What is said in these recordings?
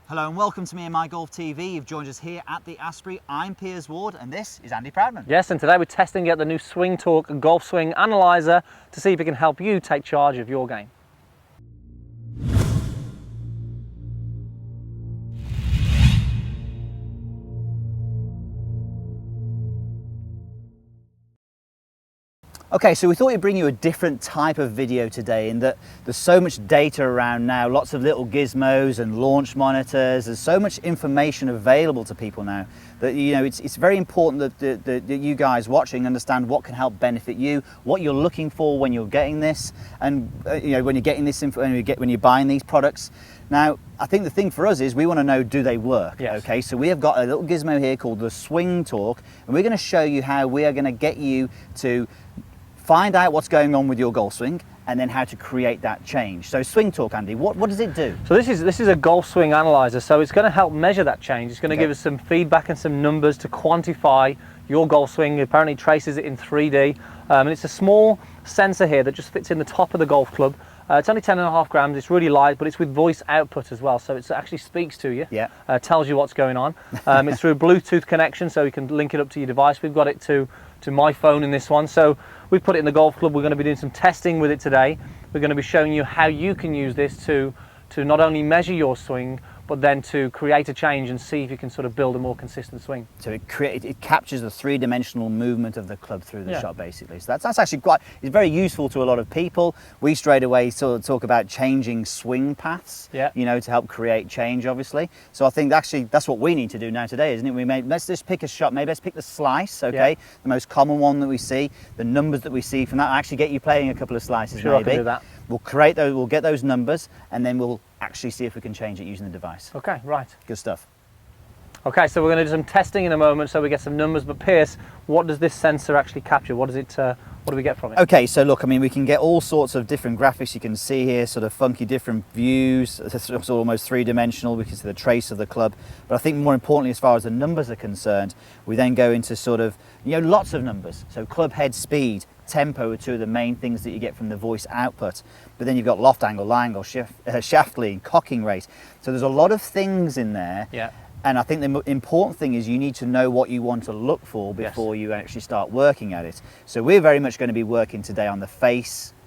Hello and welcome to Me and My Golf TV. You've joined us here at the Asprey. I'm Piers Ward and this is Andy Proudman. Yes, and today we're testing out the new Swingtalk golf swing analyzer to see if it can help you take charge of your game. Okay, so we thought we'd bring you a different type of video today in that there's so much data around now, lots of little gizmos and launch monitors, there's so much information available to people now that it's very important that you guys watching understand what can help benefit you, what you're looking for when you're getting this, and when you're getting this info, when you're buying these products. Now, I think the thing for us is we want to know, do they work? Yes. Okay, so we have got a little gizmo here called the Swingtalk, and we're going to show you how we are going to get you to find out what's going on with your golf swing and then how to create that change. So Swingtalk, Andy, what does it do? So this is a golf swing analyzer, so it's going to help measure that change. It's going to give us some feedback and some numbers to quantify your golf swing. It apparently traces it in 3D, and it's a small sensor here that just fits in the top of the golf club. It's only 10.5 grams, it's really light, but it's with voice output as well, so it actually speaks to you, tells you what's going on. It's through a Bluetooth connection, so you can link it up to your device. We've got it to my phone in this one, so we've put it in the golf club. We're going to be doing some testing with it today. We're going to be showing you how you can use this to not only measure your swing, but then to create a change and see if you can sort of build a more consistent swing. So it captures the three-dimensional movement of the club through the shot, basically. So that's actually it's very useful to a lot of people. We straight away sort of talk about changing swing paths, to help create change, obviously. So I think actually that's what we need to do now today, isn't it? Let's just pick a shot. Maybe let's pick the slice, okay? The most common one that we see, the numbers that we see from that. I'll actually get you playing a couple of slices, sure, maybe. I can do that. We'll create those, we'll get those numbers, and then we'll actually see if we can change it using the device. Okay, right. Good stuff. Okay, so we're going to do some testing in a moment so we get some numbers, but Piers, what does this sensor actually capture? What do we get from it? Okay, so look, I mean, we can get all sorts of different graphics. You can see here sort of funky different views. It's almost three-dimensional. We can see the trace of the club. But I think more importantly, as far as the numbers are concerned, we then go into sort of, lots of numbers. So club head speed, tempo are two of the main things that you get from the voice output. But then you've got loft angle, lie angle, shaft lean, cocking rate. So there's a lot of things in there. Yeah. And I think the important thing is you need to know what you want to look for before you actually start working at it. So we're very much going to be working today on the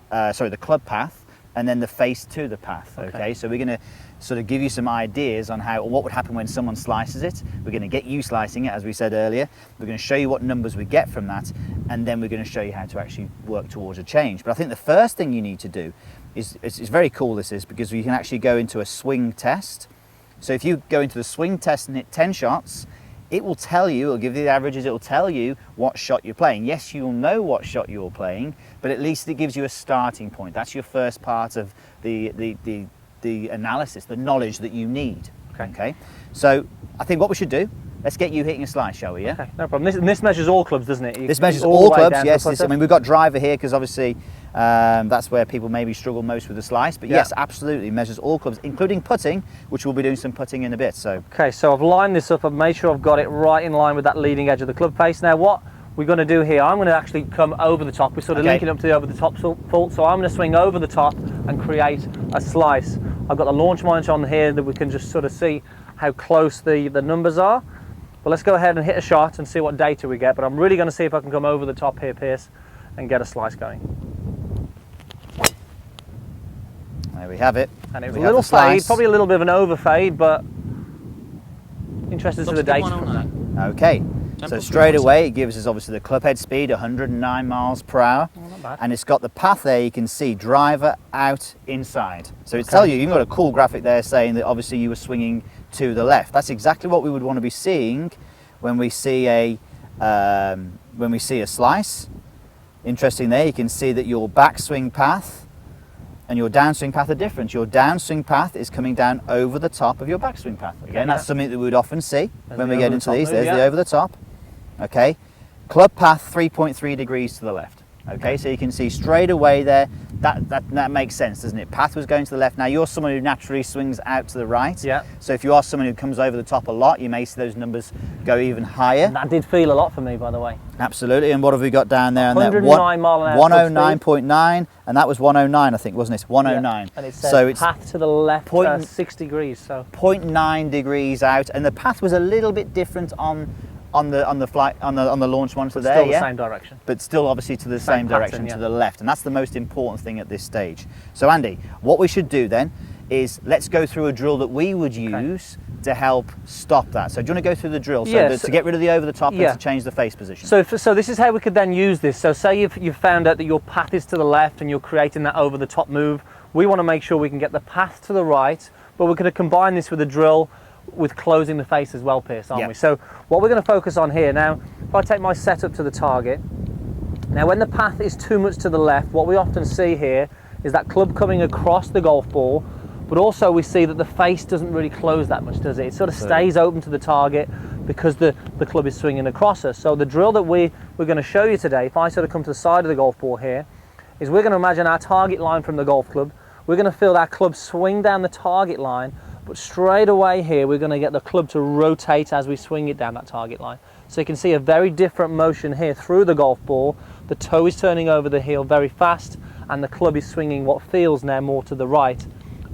the club path, and then the face to the path. Okay, so we're going to sort of give you some ideas on what would happen when someone slices it. We're going to get you slicing it, as we said earlier. We're going to show you what numbers we get from that, and then we're going to show you how to actually work towards a change. But I think the first thing you need to do is it's very cool, this is, because we can actually go into a swing test. So if you go into the swing test and hit 10 shots, it will tell you, it'll give you the averages, it'll tell you what shot you're playing. Yes, you'll know what shot you're playing, but at least it gives you a starting point. That's your first part of the analysis, the knowledge that you need. Okay. So I think what we should do, let's get you hitting a slice, shall we? Yeah. Okay, no problem. This measures all clubs, doesn't it? This measures all clubs, yes. I mean, we've got driver here because obviously that's where people maybe struggle most with the slice. But yes, absolutely, measures all clubs, including putting, which we'll be doing some putting in a bit. So okay, so I've lined this up. I've made sure I've got it right in line with that leading edge of the club face. Now, what we're going to do here, I'm going to actually come over the top. We're sort of linking up to the over the top fault. So I'm going to swing over the top and create a slice. I've got the launch monitor on here that we can just sort of see how close the numbers are. But let's go ahead and hit a shot and see what data we get. But I'm really going to see if I can come over the top here, Piers, and get a slice going. There we have it. And it was a little fade, probably a little bit of an overfade, but interested to the data. Okay, so straight away it gives us obviously the club head speed, 109 miles per hour. Oh, not bad. And it's got the path there, you can see driver, out, inside. So it's telling you, you've got a cool graphic there saying that obviously you were swinging to the left. That's exactly what we would want to be seeing when we see a slice. Interesting there, you can see that your backswing path and your downswing path are different. Your downswing path is coming down over the top of your backswing path. Again, that's something that we would often see when we get into these. There's the over the top. Okay, club path 3.3 degrees to the left. Okay, so you can see straight away there that makes sense, doesn't it? Path was going to the left. Now you're someone who naturally swings out to the right. Yeah. So if you are someone who comes over the top a lot, you may see those numbers go even higher. And that did feel a lot for me, by the way. Absolutely. And what have we got down there? 109 mile an hour. 109.9, and that was 109, I think, wasn't it? 109. Yeah. And it says so it's path to the left, 6 degrees. So 0.9 degrees out, and the path was a little bit different on the flight on the launch monitor there. Still the same direction. But still obviously to the same direction, pattern, to the left, and that's the most important thing at this stage. So Andy, what we should do then is let's go through a drill that we would use to help stop that. So do you want to go through the drill to get rid of the over the top and to change the face position? So this is how we could then use this. So say you've found out that your path is to the left and you're creating that over the top move. We want to make sure we can get the path to the right, but we're going to combine this with a drill with closing the face as well, Pierce, aren't we? So what we're going to focus on here now, if I take my setup to the target, now when the path is too much to the left, what we often see here is that club coming across the golf ball, but also we see that the face doesn't really close that much, does it? It sort of stays open to the target because the club is swinging across us. So the drill that we're going to show you today, if I sort of come to the side of the golf ball here, is we're going to imagine our target line from the golf club. We're going to feel that club swing down the target line, but straight away here we're going to get the club to rotate as we swing it down that target line. So you can see a very different motion here through the golf ball. The toe is turning over the heel very fast, and the club is swinging what feels now more to the right,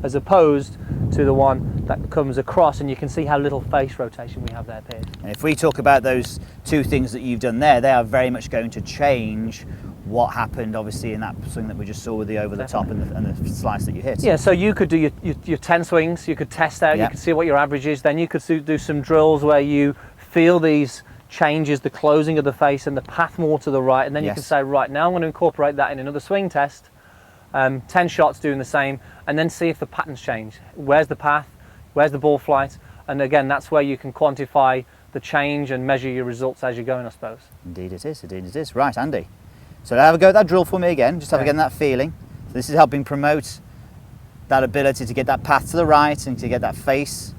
as opposed to the one that comes across, and you can see how little face rotation we have there, Piers. And if we talk about those two things that you've done there, they are very much going to change what happened obviously in that swing that we just saw with the over the top and the slice that you hit. Yeah, so you could do your 10 swings, you could test out, you could see what your average is, then you could do some drills where you feel these changes, the closing of the face and the path more to the right, and then you can say, right, now I'm going to incorporate that in another swing test, 10 shots doing the same, and then see if the patterns change. Where's the path? Where's the ball flight? And again, that's where you can quantify the change and measure your results as you're going, I suppose. Indeed it is, indeed it is. Right, Andy. So have a go at that drill for me again, just have again that feeling. So this is helping promote that ability to get that path to the right and to get that face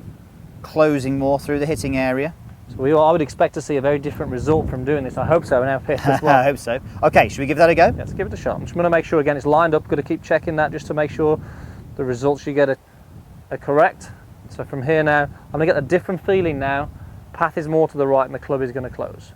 closing more through the hitting area. So I would expect to see a very different result from doing this. I hope so, and our Piers as well. I hope so. Okay, should we give that a go? Let's give it a shot. I'm just going to make sure again it's lined up. Got to keep checking that just to make sure the results you get are correct. So from here now, I'm going to get a different feeling now. Path is more to the right and the club is going to close.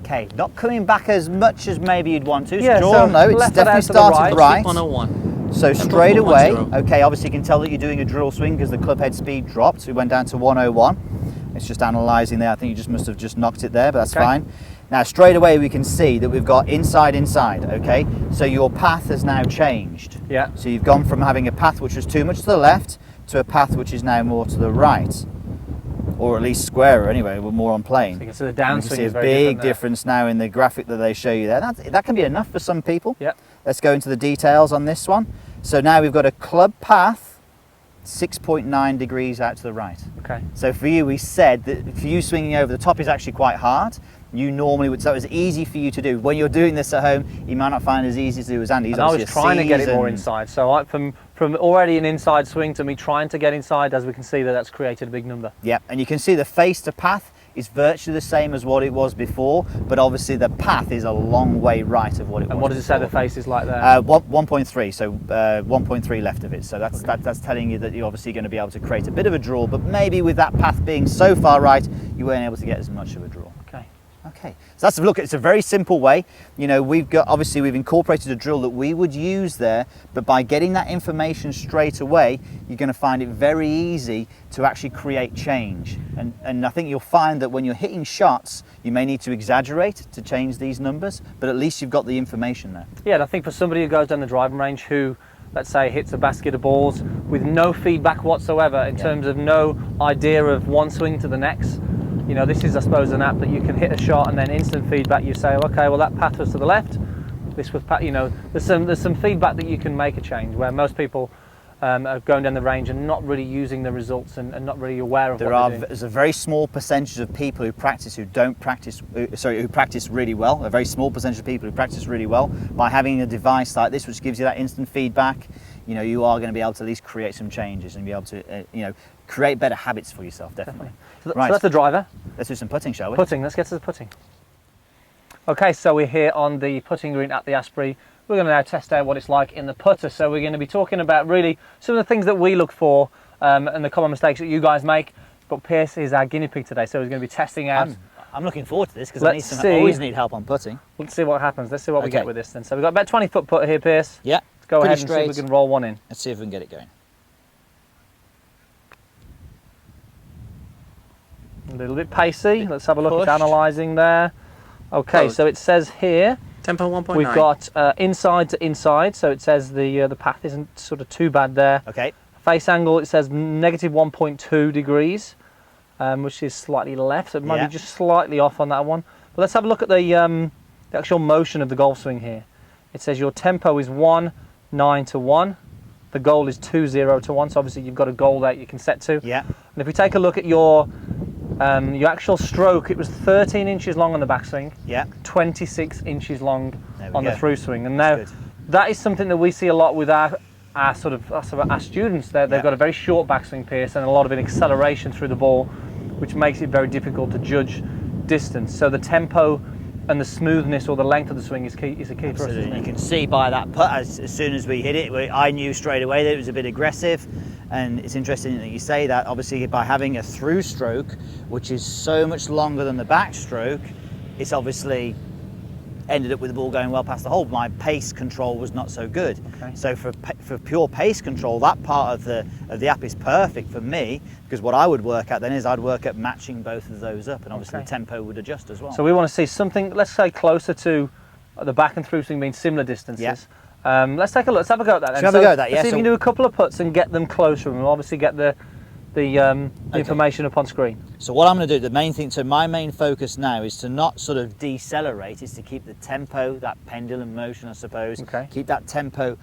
Okay, not coming back as much as maybe you'd want to. Yeah, so no, it's definitely started right. 101. So straight away, okay, obviously you can tell that you're doing a drill swing because the club head speed dropped. So we went down to 101. It's just analysing there. I think you just must have just knocked it there, but that's fine. Now straight away we can see that we've got inside, okay? So your path has now changed. Yeah. So you've gone from having a path which was too much to the left to a path which is now more to the right. Or at least squarer anyway, we're more on plane. So you can see the downswing is very is very big difference now in the graphic that they show you there. That can be enough for some people. Yeah. Let's go into the details on this one. So now we've got a club path 6.9 degrees out to the right. Okay. So for you, we said that for you swinging over the top is actually quite hard. You normally would, so it was easy for you to do. When you're doing this at home, you might not find it as easy to do as Andy. And I was trying to get it more inside. So from already an inside swing to me trying to get inside, as we can see that's created a big number. Yeah, and you can see the face to path is virtually the same as what it was before, but obviously the path is a long way right of what it was. And what does it say the face is like there? 1.3, so 1.3 left of it. So that's telling you that you're obviously going to be able to create a bit of a draw, but maybe with that path being so far right, you weren't able to get as much of a draw. Okay, so that's a look. It's a very simple way. You know, we've incorporated a drill that we would use there, but by getting that information straight away, you're going to find it very easy to actually create change. And I think you'll find that when you're hitting shots, you may need to exaggerate to change these numbers, but at least you've got the information there. Yeah, and I think for somebody who goes down the driving range who, let's say, hits a basket of balls with no feedback whatsoever in terms of no idea of one swing to the next. You know, this is, I suppose, an app that you can hit a shot and then instant feedback. You say, okay, well that path was to the left. This was, you know, there's some feedback that you can make a change. Where most people are going down the range and not really using the results and not really aware of what they're doing. There's a very small percentage of people who practice who practice really well. A very small percentage of people who practice really well by having a device like this, which gives you that instant feedback. You know, you are going to be able to at least create some changes and be able to, you know, create better habits for yourself, definitely. So that's the driver. Let's do some putting, shall we? Putting, let's get to the putting. Okay, so we're here on the putting green at the Asprey. We're going to now test out what it's like in the putter. So we're going to be talking about really some of the things that we look for and the common mistakes that you guys make. But Pierce is our guinea pig today, so he's going to be testing out. I'm looking forward to this because I always need help on putting. Let's see what happens. Let's see what we get with this then. So we've got about 20-foot putter here, Pierce. Yeah. Let's go ahead and see if we can roll one in. Let's see if we can get it going. A little bit pacey. Let's have a look. It's analysing there. Okay, so it says here tempo 1.9. We've got inside to inside, so it says the path isn't sort of too bad there. Okay. Face angle, it says negative 1.2 degrees, which is slightly left. So it might be just slightly off on that one. But let's have a look at the actual motion of the golf swing here. It says your tempo is 1-9 to 1. The goal is 2-0 to 1. So obviously you've got a goal that you can set to. Yeah. And if we take a look at your actual stroke, it was 13 inches long on the backswing, 26 inches long on the through swing. And now that is something that we see a lot with our students. They've got a very short backswing, Pierce, and a lot of an acceleration through the ball, which makes it very difficult to judge distance. So the tempo and the smoothness or the length of the swing is a key for us, isn't it? You can see by that putt, as soon as we hit it, I knew straight away that it was a bit aggressive. And it's interesting that you say that. Obviously, by having a through stroke, which is so much longer than the backstroke, it's obviously ended up with the ball going well past the hole. My pace control was not so good. Okay. So for pure pace control, that part of the app is perfect for me, because what I would work at then is I'd work at matching both of those up, and obviously the tempo would adjust as well. So we want to see something, let's say, closer to the back and through swing being similar distances. Yeah. Let's take a look. Let's have a go at that then. Have a go at that, let's see if we can do a couple of putts and get them closer, and we'll obviously get the information up on screen. So what I'm going to do, the main thing, so my main focus now is to not sort of decelerate, is to keep the tempo, that pendulum motion, I suppose. Okay. Keep that tempo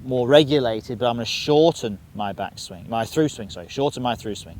more regulated, but I'm going to shorten my backswing, my through swing, shorten my through swing.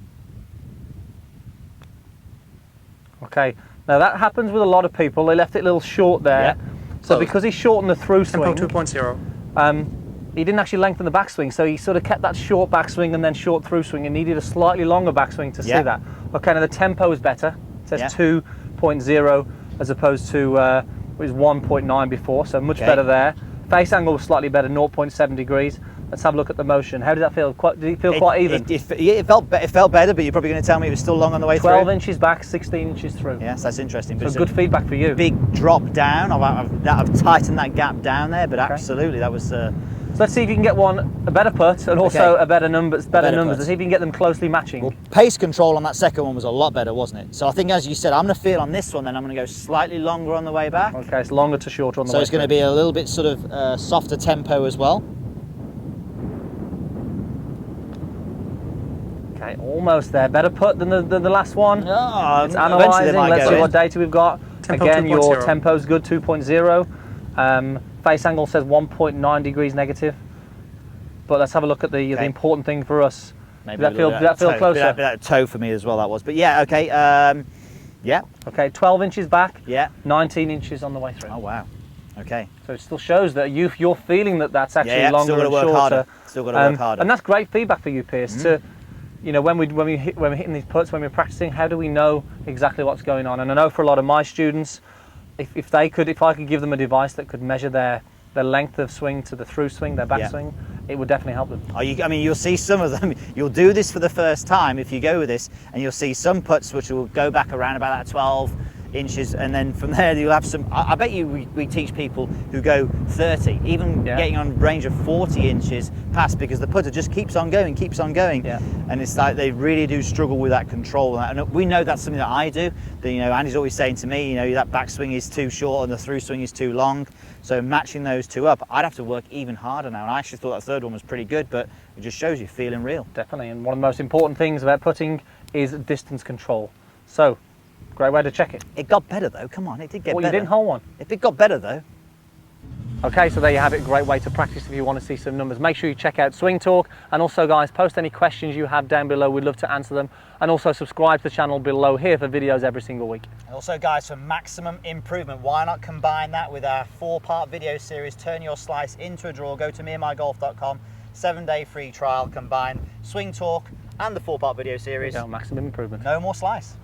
Okay. Now that happens with a lot of people. They left it a little short there. Yeah. So because he shortened the through swing, tempo 2.0. He didn't actually lengthen the backswing, so he sort of kept that short backswing and then short through swing, and needed a slightly longer backswing to see that. Okay, now the tempo is better. It says 2.0 as opposed to it was 1.9 before, so much better there. Face angle was slightly better, 0.7 degrees. Let's have a look at the motion. How did that feel? Did it feel quite even? It felt better, but you're probably going to tell me it was still long on the way 12 through. inches back, 16 inches through. Yes, that's interesting. So good feedback for you. Big drop down. I've tightened that gap down there, but absolutely that was. So let's see if you can get a better putt and also a better numbers. Let's see if you can get them closely matching. Well, pace control on that second one was a lot better, wasn't it? So I think, as you said, I'm going to feel on this one, then I'm going to go slightly longer on the way back. Okay, it's longer to shorter on the way. So it's going to be a little bit sort of softer tempo as well. Okay, almost there. Better putt than the last one. Oh, it's analysing. Let's see what data we've got. Tempo Again, 2.0. your tempo's good, 2.0. Face angle says 1.9 degrees negative. But let's have a look at the important thing for us. Maybe did that feel closer? Bit of toe for me as well, that was. But yeah, okay. Yeah. Okay, 12 inches back. Yeah. 19 inches on the way through. Oh, wow. Okay. So it still shows that you're feeling that's actually longer and shorter. Harder. Still got to work harder. And that's great feedback for you, Pierce. To, when we're hitting these putts, when we're practicing, how do we know exactly what's going on? And I know for a lot of my students, if I could give them a device that could measure their length of swing to the through swing, their back swing, it would definitely help them. I mean, you'll see some of them. You'll do this for the first time if you go with this, and you'll see some putts which will go back around about that 12 inches, and then from there you'll have some. I bet you we teach people who go 30, even getting on range of 40 inches past, because the putter just keeps on going, and it's like they really do struggle with that control. And we know that's something that I do. That, Andy's always saying to me, that backswing is too short and the through swing is too long. So matching those two up, I'd have to work even harder now. And I actually thought that third one was pretty good, but it just shows you feeling real. Definitely, and one of the most important things about putting is distance control. So, great way to check it. It got better though, come on, it did get better. Well, you didn't hold one. It got better though. Okay, so there you have it. Great way to practice if you want to see some numbers. Make sure you check out Swingtalk, and also guys, post any questions you have down below. We'd love to answer them, and also subscribe to the channel below here for videos every single week. And also guys, for maximum improvement, why not combine that with our 4-part video series, Turn Your Slice into a Draw. Go to meandmygolf.com, 7-day free trial, combine Swingtalk and the 4-part video series. There you go, maximum improvement. No more slice.